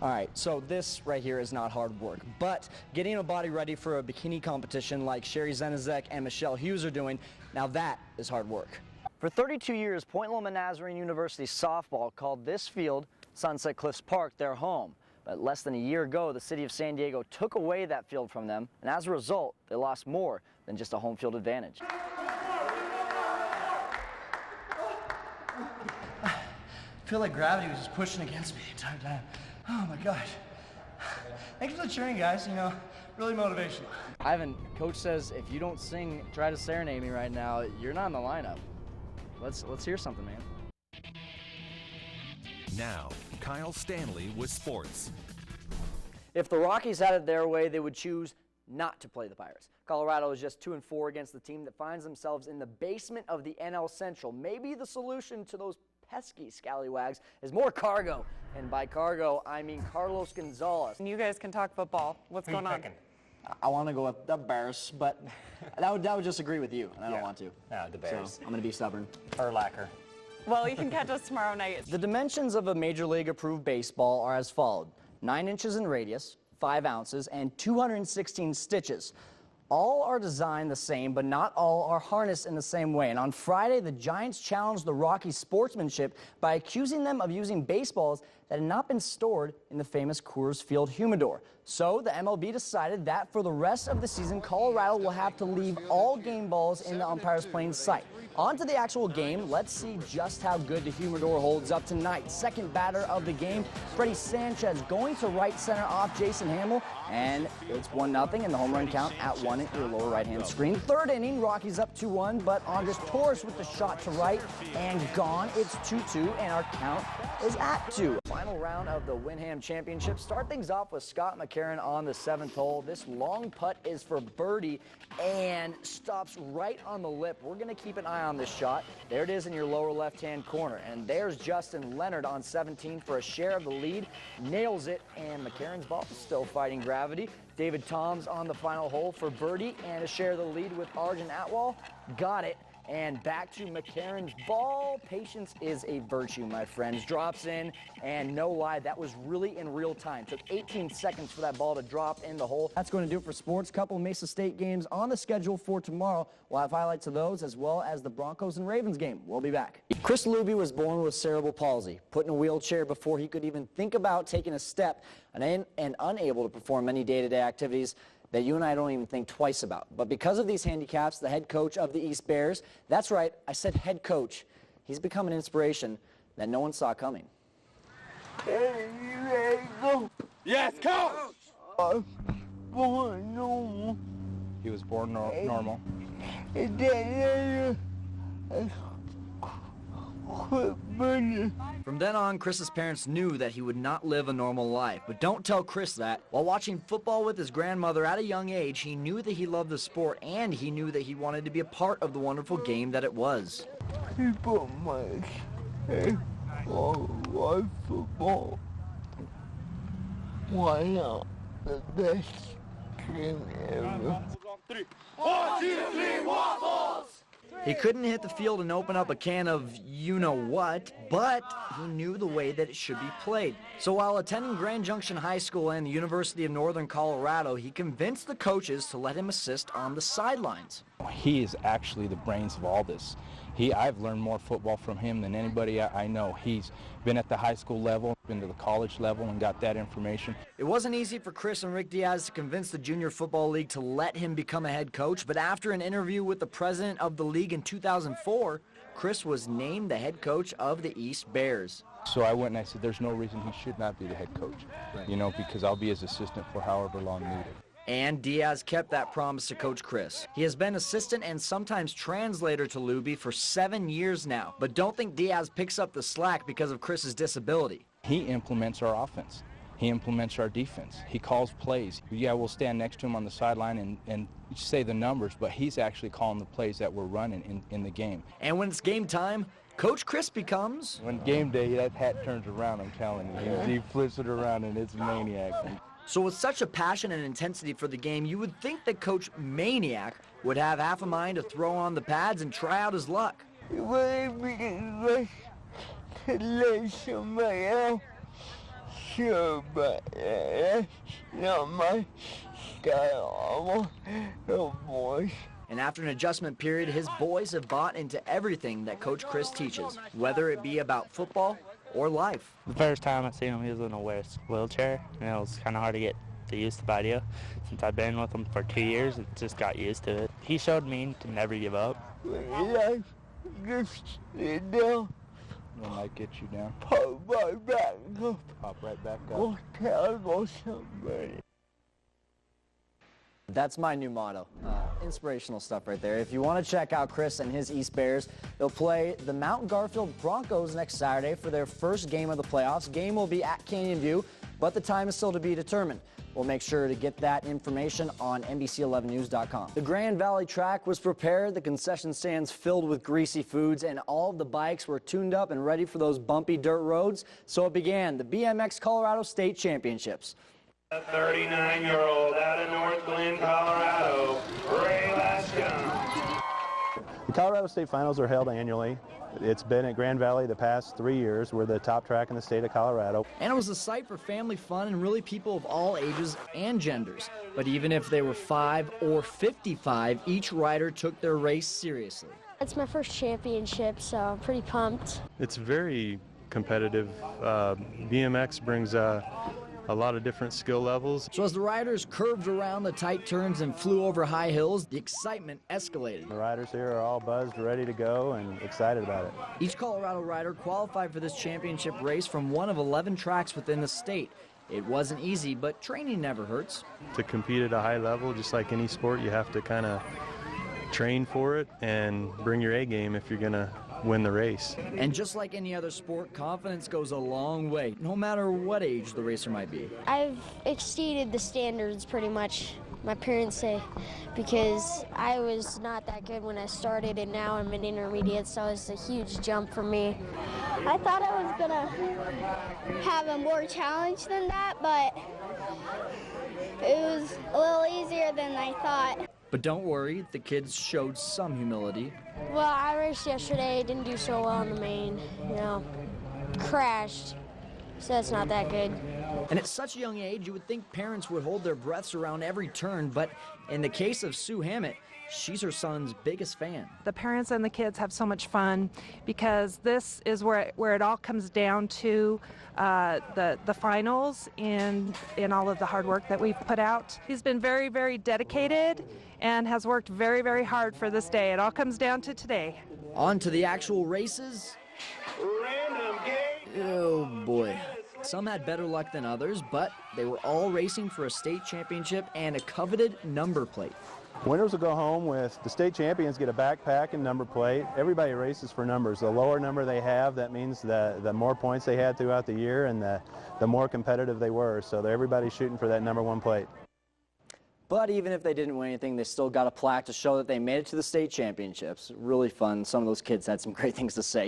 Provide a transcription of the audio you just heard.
All right, so this right here is not hard work, but getting a body ready for a bikini competition like Sherry Zenizek and Michelle Hughes are doing, now that is hard work. For 32 years, Point Loma Nazarene University softball called this field, Sunset Cliffs Park, their home. But less than a year ago, the city of San Diego took away that field from them, and as a result, they lost more than just a home field advantage. I feel like gravity was just pushing against me the entire time. Oh my gosh. Thanks for the cheering, guys, you know, really motivational. Ivan, coach says if you don't sing, try to serenade me right now, you're not in the lineup. Let's hear something, man. Now, Kyle Stanley with sports. If the Rockies had it their way, they would choose not to play the Pirates. Colorado is just 2-4 against the team that finds themselves in the basement of the NL Central. Maybe the solution to those pesky scallywags is more cargo. And by cargo, I mean Carlos Gonzalez. You guys can talk football. What's going on? I want to go with the Bears, but that would just agree with you, and I don't want to. No, the Bears. So I'm going to be stubborn. Or lacquer. Well, you can catch us tomorrow night. The dimensions of a Major League approved baseball are as followed: 9 inches in radius, 5 ounces, and 216 stitches. All are designed the same, but not all are harnessed in the same way. And on Friday, the Giants challenged the Rockies' sportsmanship by accusing them of using baseballs that had not been stored in the famous Coors Field humidor. So the MLB decided that for the rest of the season, Colorado will have to leave all game balls in the umpire's playing site. On to the actual game. Let's see just how good the humidor holds up tonight. Second batter of the game, Freddie Sanchez going to right center off Jason Hamill, and it's 1-0 in the home run count at 1 at your lower right-hand screen. Third inning, Rockies up 2-1, but Andres Torres with the shot to right and gone. It's 2-2, and our count is at 2. Final round of the Wyndham Championship. Start things off with Scott McCarron on the 7th hole. This long putt is for birdie and stops right on the lip. We're going to keep an eye on this shot. There it is in your lower left-hand corner. And there's Justin Leonard on 17 for a share of the lead. Nails it, and McCarron's ball is still fighting gravity. David Toms on the final hole for birdie and a share of the lead with Arjun Atwal. Got it. And back to McCarron's ball. Patience is a virtue, my friends. Drops in, and no lie, that was really in real time. Took 18 seconds for that ball to drop in the hole. That's going to do it for sports. Couple Mesa State games on the schedule for tomorrow. We'll have highlights of those as well as the Broncos and Ravens game. We'll be back. Chris Luby was born with cerebral palsy, put in a wheelchair before he could even think about taking a step, and unable to perform many day-to-day activities that you and I don't even think twice about. But because of these handicaps, the head coach of the East Bears, that's right, I said head coach, he's become an inspiration that no one saw coming. Yes, coach! He was born normal. From then on, Chris's parents knew that he would not live a normal life. But don't tell Chris that. While watching football with his grandmother at a young age, he knew that he loved the sport, and he knew that he wanted to be a part of the wonderful game that it was. People might say, oh, why football? Why not the best game ever? 1, 2, 3, waffles! He couldn't hit the field and open up a can of you-know-what, but he knew the way that it should be played. So while attending Grand Junction High School and the University of Northern Colorado, he convinced the coaches to let him assist on the sidelines. He is actually the brains of all this. I've learned more football from him than anybody I know. He's been at the high school level, been to the college level, and got that information. It wasn't easy for Chris and Rick Diaz to convince the Junior Football League to let him become a head coach, but after an interview with the president of the league in 2004, Chris was named the head coach of the East Bears. So I went and I said, there's no reason he should not be the head coach, because I'll be his assistant for however long needed. And Diaz kept that promise to Coach Chris. He has been assistant and sometimes translator to Luby for 7 years now. But don't think Diaz picks up the slack because of Chris's disability. He implements our offense. He implements our defense. He calls plays. Yeah, we'll stand next to him on the sideline and say the numbers, but he's actually calling the plays that we're running in the game. And when it's game time, Coach Chris becomes... When game day, that hat turns around, I'm telling you. He flips it around, and it's maniac. So with such a passion and intensity for the game, you would think that Coach Maniac would have half a mind to throw on the pads and try out his luck. It would be nice to let somebody else sure, but that's not my style. Oh, boys. And after an adjustment period, his boys have bought into everything that Coach Chris teaches, whether it be about football or life. The first time I seen him, he was in a wheelchair, and it was kind of hard to get used to the idea. Since I've been with him for 2 years, it just got used to it. He showed me to never give up. Just sit down. It might get you down. Pop right back up. Pop right back up. Go tell somebody. That's my new motto. Inspirational stuff right there. If you want to check out Chris and his East Bears, they'll play the Mount Garfield Broncos next Saturday for their first game of the playoffs. Game will be at Canyon View, but the time is still to be determined. We'll make sure to get that information on NBC11news.com. The Grand Valley track was prepared, the concession stands filled with greasy foods, and all of the bikes were tuned up and ready for those bumpy dirt roads. So it began the BMX Colorado State Championships. A 39-year-old out of North Glen, Colorado, Ray Lascombe. The Colorado State Finals are held annually. It's been at Grand Valley the past 3 years. We're the top track in the state of Colorado. And it was a site for family fun and really people of all ages and genders. But even if they were 5 or 55, each rider took their race seriously. It's my first championship, so I'm pretty pumped. It's very competitive. BMX brings a lot of different skill levels. So as the riders curved around the tight turns and flew over high hills, the excitement escalated. The riders here are all buzzed, ready to go, and excited about it. Each Colorado rider qualified for this championship race from one of 11 tracks within the state. It wasn't easy, but training never hurts. To compete at a high level, just like any sport, you have to kind of train for it and bring your A game if you're going to win the race. And just like any other sport, confidence goes a long way, no matter what age the racer might be. I've exceeded the standards pretty much, my parents say, because I was not that good when I started and now I'm an intermediate, so it's a huge jump for me. I thought I was gonna have a more challenge than that, but it was a little easier than I thought. But don't worry, the kids showed some humility. Well, I raced yesterday, didn't do so well in the main, crashed, so that's not that good. And at such a young age, you would think parents would hold their breaths around every turn, but in the case of Sue Hammett, she's her son's biggest fan. The parents and the kids have so much fun because this is where it all comes down to the finals and in all of the hard work that we've put out. He's been very, very dedicated and has worked very, very hard for this day. It all comes down to today. On to the actual races. Oh boy. Some had better luck than others, but they were all racing for a state championship and a coveted number plate. Winners will go home with the state champions get a backpack and number plate. Everybody races for numbers. The lower number they have, that means the more points they had throughout the year and the more competitive they were. So everybody's shooting for that number 1 plate. But even if they didn't win anything, they still got a plaque to show that they made it to the state championships. Really fun. Some of those kids had some great things to say.